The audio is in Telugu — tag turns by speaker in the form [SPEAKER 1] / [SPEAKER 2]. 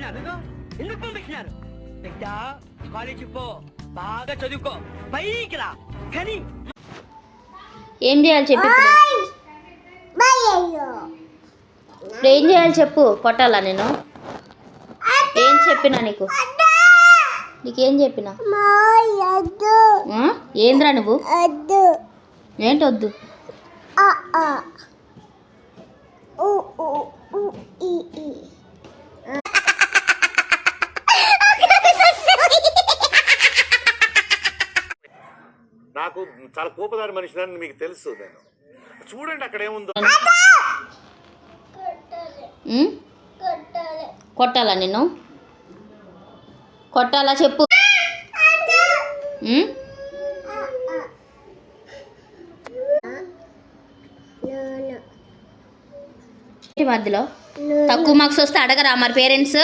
[SPEAKER 1] ఎందుకు పంపించినారు బిడ్డ కాలేజీ పో బాగా చదువుకో పైకి రా కానీ
[SPEAKER 2] ఏం చేయాలి చెప్పు ఇప్పుడు ఏం చేయాలి చెప్పు కొట్టాలా నేను ఏం చెప్పినా నీకేం చెప్పినా ఏంద్రా నువ్వు ఏంటి వద్దు
[SPEAKER 3] నాకు చాలా కోపదారి మనిషిని మీకు తెలుసు. నేను చూడండి అక్కడ ఏముందో.
[SPEAKER 2] కొట్టాలా నిన్ను కొట్టాలా చెప్పు మధ్యలో తక్కువ మార్క్స్ వస్తే అడగరా మరి పేరెంట్స్